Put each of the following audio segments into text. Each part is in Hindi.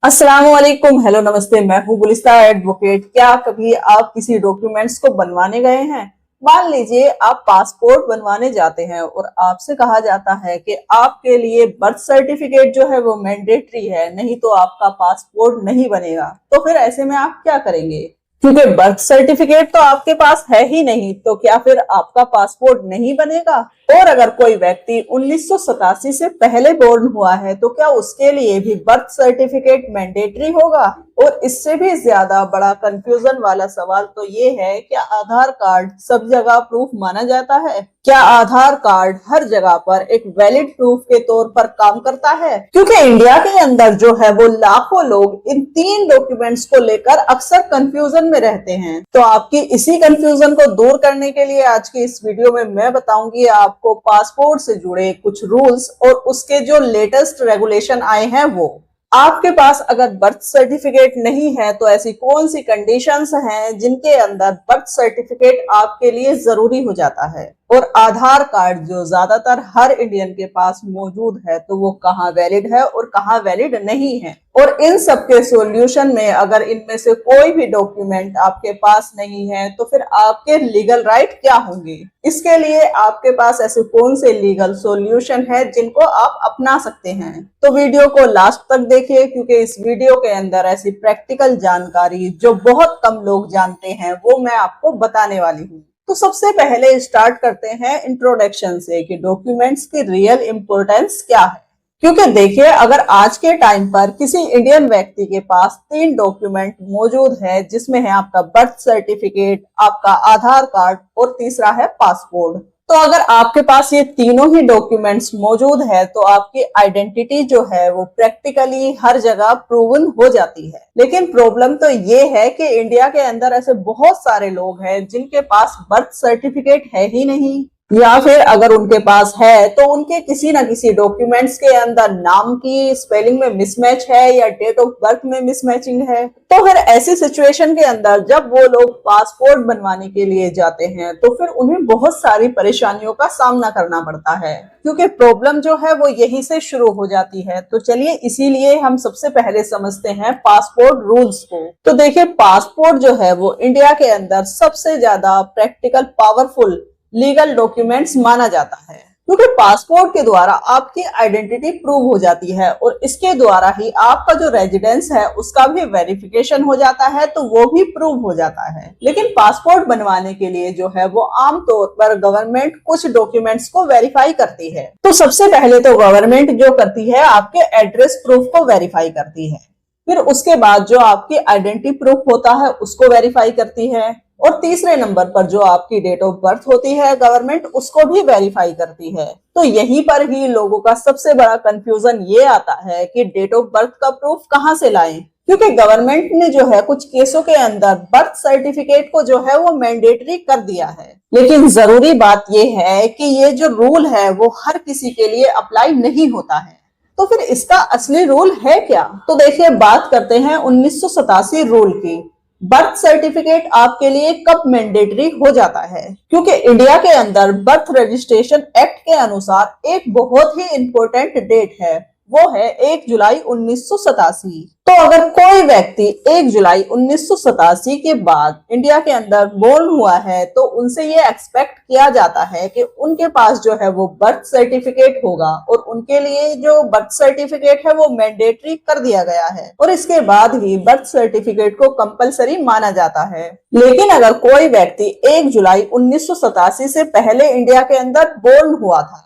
अस्सलाम वालेकुम। हेलो, नमस्ते। मैं हूँ गुलिस्ता एडवोकेट। क्या कभी आप किसी डॉक्यूमेंट्स को बनवाने गए हैं? मान लीजिए आप पासपोर्ट बनवाने जाते हैं और आपसे कहा जाता है कि आपके लिए बर्थ सर्टिफिकेट जो है वो मैंडेटरी है, नहीं तो आपका पासपोर्ट नहीं बनेगा। तो फिर ऐसे में आप क्या करेंगे? क्योंकि बर्थ सर्टिफिकेट तो आपके पास है ही नहीं, तो क्या फिर आपका पासपोर्ट नहीं बनेगा? और अगर कोई व्यक्ति 1987 से पहले बोर्न हुआ है तो क्या उसके लिए भी बर्थ सर्टिफिकेट मैंडेटरी होगा? और इससे भी ज्यादा बड़ा कंफ्यूजन वाला सवाल तो ये है, क्या आधार कार्ड सब जगह प्रूफ माना जाता है? क्या आधार कार्ड हर जगह पर एक वैलिड प्रूफ के तौर पर काम करता है? क्योंकि इंडिया के अंदर जो है वो लाखों लोग इन तीन डॉक्यूमेंट्स को लेकर अक्सर कंफ्यूजन में रहते हैं। तो आपकी इसी कंफ्यूजन को दूर करने के लिए आज की इस वीडियो में मैं बताऊंगी आपको पासपोर्ट से जुड़े कुछ रूल्स और उसके जो लेटेस्ट रेगुलेशन आए हैं वो। आपके पास अगर बर्थ सर्टिफिकेट नहीं है तो ऐसी कौन सी कंडीशंस हैं जिनके अंदर बर्थ सर्टिफिकेट आपके लिए जरूरी हो जाता है? और आधार कार्ड जो ज्यादातर हर इंडियन के पास मौजूद है तो वो कहाँ वैलिड है और कहाँ वैलिड नहीं है? और इन सब के सॉल्यूशन में अगर इनमें से कोई भी डॉक्यूमेंट आपके पास नहीं है तो फिर आपके लीगल राइट क्या होंगे? इसके लिए आपके पास ऐसे कौन से लीगल सॉल्यूशन है जिनको आप अपना सकते हैं? तो वीडियो को लास्ट तक देखिए, क्योंकि इस वीडियो के अंदर ऐसी प्रैक्टिकल जानकारी जो बहुत कम लोग जानते हैं वो मैं आपको बताने वाली हूँ। तो सबसे पहले स्टार्ट करते हैं इंट्रोडक्शन से कि डॉक्यूमेंट्स की रियल इंपॉर्टेंस क्या है। क्योंकि देखिए, अगर आज के टाइम पर किसी इंडियन व्यक्ति के पास तीन डॉक्यूमेंट मौजूद है, जिसमें है आपका बर्थ सर्टिफिकेट, आपका आधार कार्ड और तीसरा है पासपोर्ट, तो अगर आपके पास ये तीनों ही डॉक्यूमेंट्स मौजूद है तो आपकी आइडेंटिटी जो है वो प्रैक्टिकली हर जगह प्रूवन हो जाती है। लेकिन प्रॉब्लम तो ये है कि इंडिया के अंदर ऐसे बहुत सारे लोग हैं जिनके पास बर्थ सर्टिफिकेट है ही नहीं, या फिर अगर उनके पास है तो उनके किसी ना किसी डॉक्यूमेंट्स के अंदर नाम की स्पेलिंग में मिसमैच है या डेट ऑफ बर्थ में मिसमैचिंग है। तो फिर ऐसी सिचुएशन के अंदर जब वो लोग पासपोर्ट बनवाने के लिए जाते हैं तो फिर उन्हें बहुत सारी परेशानियों का सामना करना पड़ता है, क्योंकि प्रॉब्लम जो है वो यहीं से शुरू हो जाती है। तो चलिए इसीलिए हम सबसे पहले समझते हैं पासपोर्ट रूल्स को। तो देखिए, पासपोर्ट जो है वो इंडिया के अंदर सबसे ज्यादा प्रैक्टिकल पावरफुल लीगल डॉक्यूमेंट्स माना जाता है, क्योंकि पासपोर्ट के द्वारा आपकी आइडेंटिटी प्रूव हो जाती है और इसके द्वारा ही आपका जो रेजिडेंस है उसका भी वेरिफिकेशन हो जाता है, तो वो भी प्रूव हो जाता है। लेकिन पासपोर्ट बनवाने के लिए जो है वो आमतौर पर गवर्नमेंट कुछ डॉक्यूमेंट्स को वेरीफाई करती है। तो सबसे पहले तो गवर्नमेंट जो करती है आपके एड्रेस प्रूफ को वेरीफाई करती है, फिर उसके बाद जो आपकी आइडेंटिटी प्रूफ होता है उसको वेरीफाई करती है, और तीसरे नंबर पर जो आपकी डेट ऑफ बर्थ होती है गवर्नमेंट उसको भी वेरीफाई करती है। तो यहीं पर ही लोगों का सबसे बड़ा कंफ्यूजन ये आता है कि डेट ऑफ बर्थ का प्रूफ कहाँ से लाएं, क्योंकि गवर्नमेंट ने जो है कुछ केसों के अंदर बर्थ सर्टिफिकेट को जो है वो मैंडेटरी कर दिया है। लेकिन जरूरी बात यह है कि ये जो रूल है वो हर किसी के लिए अप्लाई नहीं होता है। तो फिर इसका असली रूल है क्या? तो देखिए, बात करते हैं 1987 रूल की। बर्थ सर्टिफिकेट आपके लिए कब मैंडेटरी हो जाता है? क्योंकि इंडिया के अंदर बर्थ रजिस्ट्रेशन एक्ट के अनुसार एक बहुत ही इंपॉर्टेंट डेट है, वो है 1 जुलाई 1987। तो अगर कोई व्यक्ति 1 जुलाई 1987 के बाद इंडिया के अंदर बोर्न हुआ है तो उनसे ये एक्सपेक्ट किया जाता है कि उनके पास जो है वो बर्थ सर्टिफिकेट होगा, और उनके लिए जो बर्थ सर्टिफिकेट है वो मैंडेटरी कर दिया गया है और इसके बाद ही बर्थ सर्टिफिकेट को कंपलसरी माना जाता है। लेकिन अगर कोई व्यक्ति 1 जुलाई 1987 से पहले इंडिया के अंदर बोर्न हुआ था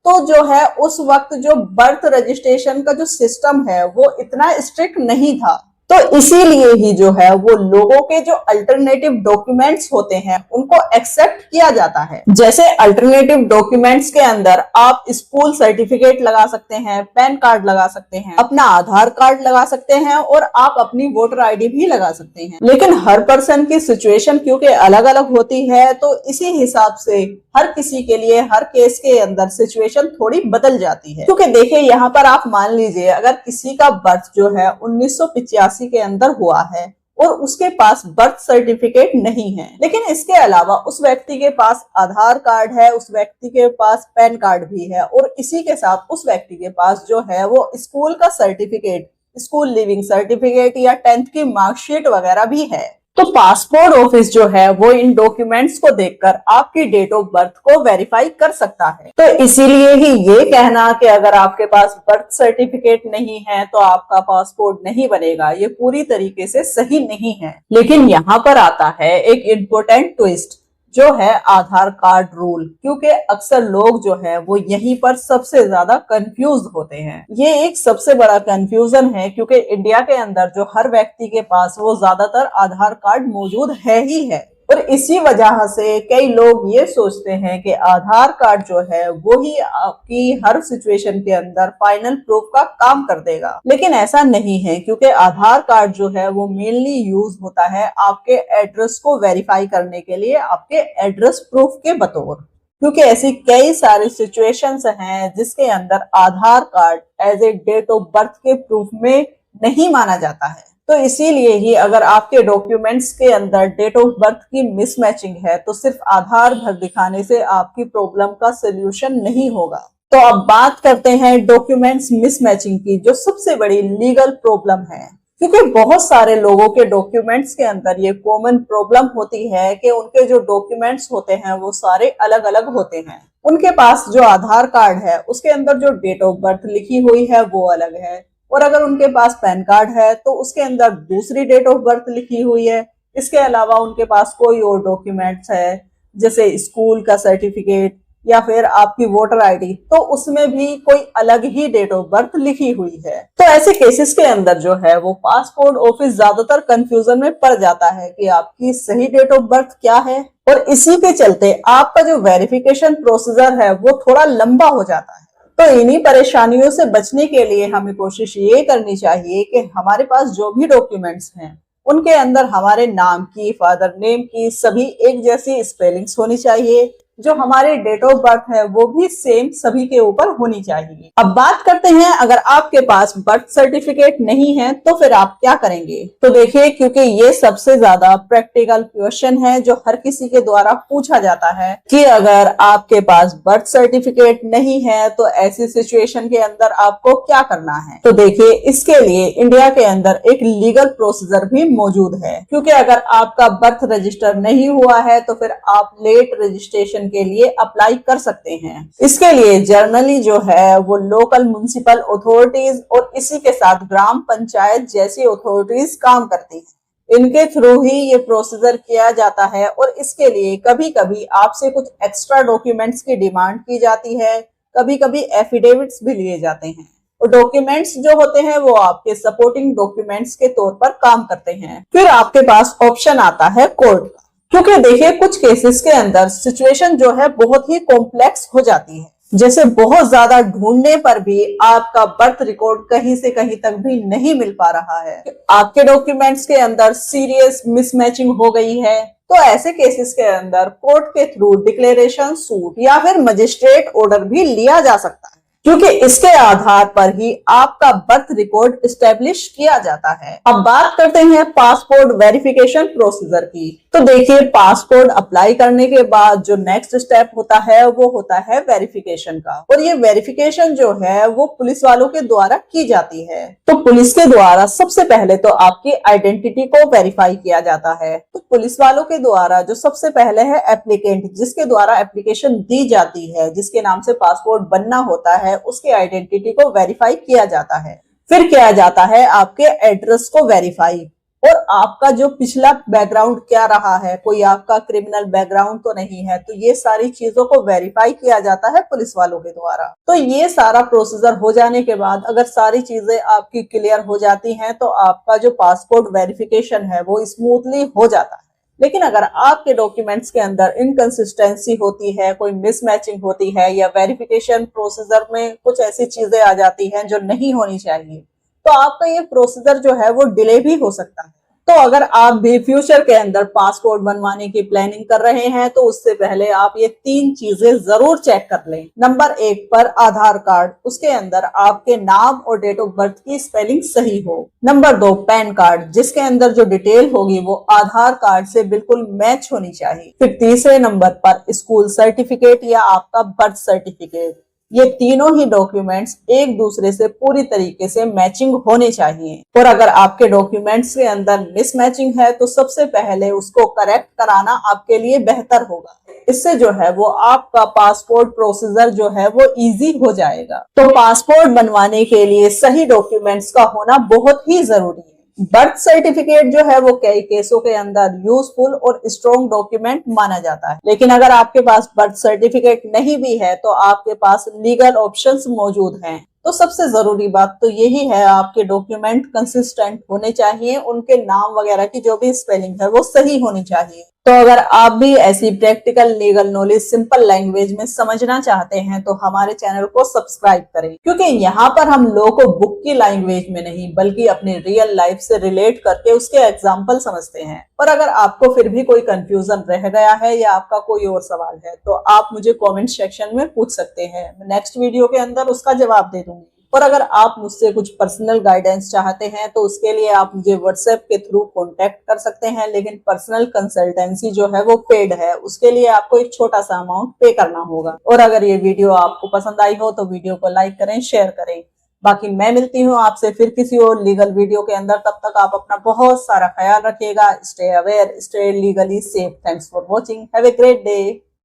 तो जो है उस वक्त जो बर्थ रजिस्ट्रेशन का जो सिस्टम है वो इतना स्ट्रिक्ट नहीं था, तो इसीलिए ही जो है वो लोगों के जो अल्टरनेटिव डॉक्यूमेंट्स होते हैं उनको एक्सेप्ट किया जाता है। जैसे अल्टरनेटिव डॉक्यूमेंट्स के अंदर आप स्कूल सर्टिफिकेट लगा सकते हैं, पैन कार्ड लगा सकते हैं, अपना आधार कार्ड लगा सकते हैं और आप अपनी वोटर आईडी भी लगा सकते हैं। लेकिन हर पर्सन की सिचुएशन क्योंकि अलग अलग होती है तो इसी हिसाब से हर किसी के लिए हर केस के अंदर सिचुएशन थोड़ी बदल जाती है। क्योंकि देखिए, यहाँ पर आप मान लीजिए अगर किसी का बर्थ जो है 1985 के अंदर हुआ है और उसके पास बर्थ सर्टिफिकेट नहीं है, लेकिन इसके अलावा उस व्यक्ति के पास आधार कार्ड है, उस व्यक्ति के पास पैन कार्ड भी है और इसी के साथ उस व्यक्ति के पास जो है वो स्कूल का सर्टिफिकेट, स्कूल लिविंग सर्टिफिकेट या 10th की मार्कशीट वगैरह भी है। तो पासपोर्ट ऑफिस जो है वो इन डॉक्यूमेंट्स को देखकर आपकी डेट ऑफ बर्थ को वेरीफाई कर सकता है। तो इसीलिए ही ये कहना कि अगर आपके पास बर्थ सर्टिफिकेट नहीं है तो आपका पासपोर्ट नहीं बनेगा, ये पूरी तरीके से सही नहीं है। लेकिन यहाँ पर आता है एक इम्पोर्टेंट ट्विस्ट, जो है आधार कार्ड रूल, क्योंकि अक्सर लोग जो है वो यहीं पर सबसे ज्यादा कंफ्यूज होते हैं। ये एक सबसे बड़ा कंफ्यूजन है क्योंकि इंडिया के अंदर जो हर व्यक्ति के पास वो ज्यादातर आधार कार्ड मौजूद है ही है, और इसी वजह से कई लोग ये सोचते हैं कि आधार कार्ड जो है वो ही आपकी हर सिचुएशन के अंदर फाइनल प्रूफ का काम कर देगा। लेकिन ऐसा नहीं है, क्योंकि आधार कार्ड जो है वो मेनली यूज होता है आपके एड्रेस को वेरीफाई करने के लिए, आपके एड्रेस प्रूफ के बतौर। क्योंकि ऐसी कई सारी सिचुएशंस हैं जिसके अंदर Aadhaar card as a date of birth के प्रूफ में नहीं माना जाता है। तो इसीलिए ही अगर आपके डॉक्यूमेंट्स के अंदर डेट ऑफ बर्थ की मिसमैचिंग है तो सिर्फ आधार भर दिखाने से आपकी प्रॉब्लम का सोल्यूशन नहीं होगा। तो अब बात करते हैं डॉक्यूमेंट्स मिसमैचिंग की, जो सबसे बड़ी लीगल प्रॉब्लम है। क्योंकि बहुत सारे लोगों के डॉक्यूमेंट्स के अंदर ये कॉमन प्रॉब्लम होती है कि उनके जो डॉक्यूमेंट्स होते हैं वो सारे अलग अलग होते हैं। उनके पास जो आधार कार्ड है उसके अंदर जो डेट ऑफ बर्थ लिखी हुई है वो अलग है, और अगर उनके पास पैन कार्ड है तो उसके अंदर दूसरी डेट ऑफ बर्थ लिखी हुई है। इसके अलावा उनके पास कोई और डॉक्यूमेंट्स है जैसे स्कूल का सर्टिफिकेट या फिर आपकी वोटर आईडी, तो उसमें भी कोई अलग ही डेट ऑफ बर्थ लिखी हुई है। तो ऐसे केसेस के अंदर जो है वो पासपोर्ट ऑफिस ज्यादातर कंफ्यूजन में पड़ जाता है कि आपकी सही डेट ऑफ बर्थ क्या है, और इसी के चलते आपका जो वेरिफिकेशन प्रोसीजर है वो थोड़ा लंबा हो जाता है। तो इन्हीं परेशानियों से बचने के लिए हमें कोशिश ये करनी चाहिए कि हमारे पास जो भी डॉक्यूमेंट्स हैं उनके अंदर हमारे नाम की, फादर नेम की सभी एक जैसी स्पेलिंग्स होनी चाहिए। जो हमारे डेट ऑफ बर्थ है वो भी सेम सभी के ऊपर होनी चाहिए। अब बात करते हैं, अगर आपके पास बर्थ सर्टिफिकेट नहीं है तो फिर आप क्या करेंगे। तो देखिए, क्योंकि ये सबसे ज्यादा प्रैक्टिकल क्वेश्चन है जो हर किसी के द्वारा पूछा जाता है कि अगर आपके पास बर्थ सर्टिफिकेट नहीं है तो ऐसी सिचुएशन के अंदर आपको क्या करना है। तो देखिए, इसके लिए इंडिया के अंदर एक लीगल प्रोसीजर भी मौजूद है। क्योंकि अगर आपका बर्थ रजिस्टर नहीं हुआ है तो फिर आप लेट रजिस्ट्रेशन के लिए अप्लाई कर सकते हैं। इसके लिए जर्नली जो है वो लोकल म्युनिसिपल अथॉरिटीज और इसी के साथ ग्राम पंचायत जैसी अथॉरिटीज काम करती हैं। इनके थ्रू ही ये प्रोसीजर किया जाता है, और इसके लिए कभी कभी आपसे कुछ एक्स्ट्रा डॉक्यूमेंट्स की डिमांड की जाती है, कभी कभी एफिडेविट्स भी लिए जाते हैं। और डॉक्यूमेंट्स जो होते हैं वो आपके सपोर्टिंग डॉक्यूमेंट्स के तौर पर काम करते हैं। फिर आपके पास ऑप्शन आता है कोर्ट का। क्योंकि देखिए, कुछ केसेस के अंदर सिचुएशन जो है बहुत ही कॉम्प्लेक्स हो जाती है, जैसे बहुत ज्यादा ढूंढने पर भी आपका बर्थ रिकॉर्ड कहीं से कहीं तक भी नहीं मिल पा रहा है, आपके डॉक्यूमेंट्स के अंदर सीरियस मिसमैचिंग हो गई है। तो ऐसे केसेस के अंदर कोर्ट के थ्रू डिक्लेरेशन सूट या फिर मजिस्ट्रेट ऑर्डर भी लिया जा सकता है, क्योंकि इसके आधार पर ही आपका बर्थ रिकॉर्ड एस्टेब्लिश किया जाता है। अब बात करते हैं पासपोर्ट वेरिफिकेशन प्रोसीजर की। तो देखिए, पासपोर्ट अप्लाई करने के बाद जो नेक्स्ट स्टेप होता है वो होता है वेरिफिकेशन का, और ये वेरिफिकेशन जो है वो पुलिस वालों के द्वारा की जाती है। तो पुलिस के द्वारा सबसे पहले तो आपकी आइडेंटिटी को वेरीफाई किया जाता है। तो पुलिस वालों के द्वारा जो सबसे पहले है एप्लीकेंट, जिसके द्वारा एप्लीकेशन दी जाती है, जिसके नाम से पासपोर्ट बनना होता है, उसके आइडेंटिटी को वेरीफाई किया जाता है। फिर किया जाता है आपके एड्रेस को वेरीफाई, और आपका जो पिछला बैकग्राउंड क्या रहा है, कोई आपका क्रिमिनल बैकग्राउंड तो नहीं है, तो ये सारी चीजों को वेरीफाई किया जाता है पुलिस वालों के द्वारा। तो ये सारा प्रोसीजर हो जाने के बाद अगर सारी चीजें आपकी क्लियर हो जाती हैं तो आपका जो पासपोर्ट वेरिफिकेशन है वो स्मूथली हो जाता है। लेकिन अगर आपके डॉक्यूमेंट्स के अंदर इनकंसिस्टेंसी होती है, कोई मिसमैचिंग होती है, या वेरिफिकेशन प्रोसीजर में कुछ ऐसी चीजें आ जाती हैं जो नहीं होनी चाहिए, तो आपका ये प्रोसीजर जो है वो डिले भी हो सकता है। तो अगर आप भी फ्यूचर के अंदर पासपोर्ट बनवाने की प्लानिंग कर रहे हैं तो उससे पहले आप ये 3 चीजें जरूर चेक कर लें। नंबर 1 पर आधार कार्ड, उसके अंदर आपके नाम और डेट ऑफ बर्थ की स्पेलिंग सही हो। नंबर 2 पैन कार्ड, जिसके अंदर जो डिटेल होगी वो आधार कार्ड से बिल्कुल मैच होनी चाहिए। फिर तीसरे नंबर पर स्कूल सर्टिफिकेट या आपका बर्थ सर्टिफिकेट। ये तीनों ही डॉक्यूमेंट्स एक दूसरे से पूरी तरीके से मैचिंग होने चाहिए। और अगर आपके डॉक्यूमेंट्स के अंदर मिसमैचिंग है तो सबसे पहले उसको करेक्ट कराना आपके लिए बेहतर होगा। इससे जो है वो आपका पासपोर्ट प्रोसीजर जो है वो इजी हो जाएगा। तो पासपोर्ट बनवाने के लिए सही डॉक्यूमेंट्स का होना बहुत ही जरूरी है। बर्थ सर्टिफिकेट जो है वो कई केसों के अंदर यूजफुल और स्ट्रॉन्ग डॉक्यूमेंट माना जाता है, लेकिन अगर आपके पास बर्थ सर्टिफिकेट नहीं भी है तो आपके पास लीगल ऑप्शंस मौजूद हैं। तो सबसे जरूरी बात तो यही है, आपके डॉक्यूमेंट कंसिस्टेंट होने चाहिए, उनके नाम वगैरह की जो भी स्पेलिंग है वो सही होनी चाहिए। तो अगर आप भी ऐसी practical legal knowledge simple language में समझना चाहते हैं तो हमारे चैनल को सब्सक्राइब करें, क्योंकि यहाँ पर हम लोगों को बुक की लैंग्वेज में नहीं बल्कि अपने रियल लाइफ से रिलेट करके उसके एग्जाम्पल समझते हैं। और अगर आपको फिर भी कोई कंफ्यूजन रह गया है या आपका कोई और सवाल है तो आप मुझे कॉमेंट सेक्शन में पूछ सकते हैं, मैं नेक्स्ट वीडियो के अंदर उसका जवाब दे दूंगी। और अगर आप मुझसे कुछ पर्सनल गाइडेंस चाहते हैं तो उसके लिए आप मुझे व्हाट्सएप के थ्रू कांटेक्ट कर सकते हैं, लेकिन पर्सनल कंसल्टेंसी जो है वो पेड है, उसके लिए आपको एक छोटा सा अमाउंट पे करना होगा। और अगर ये वीडियो आपको पसंद आई हो तो वीडियो को लाइक करें, शेयर करें। बाकी मैं मिलती हूँ आपसे फिर किसी और लीगल वीडियो के अंदर, तब तक आप अपना बहुत सारा ख्याल रखिएगा। Stay aware, stay legally safe. Thanks for watching, have a great day.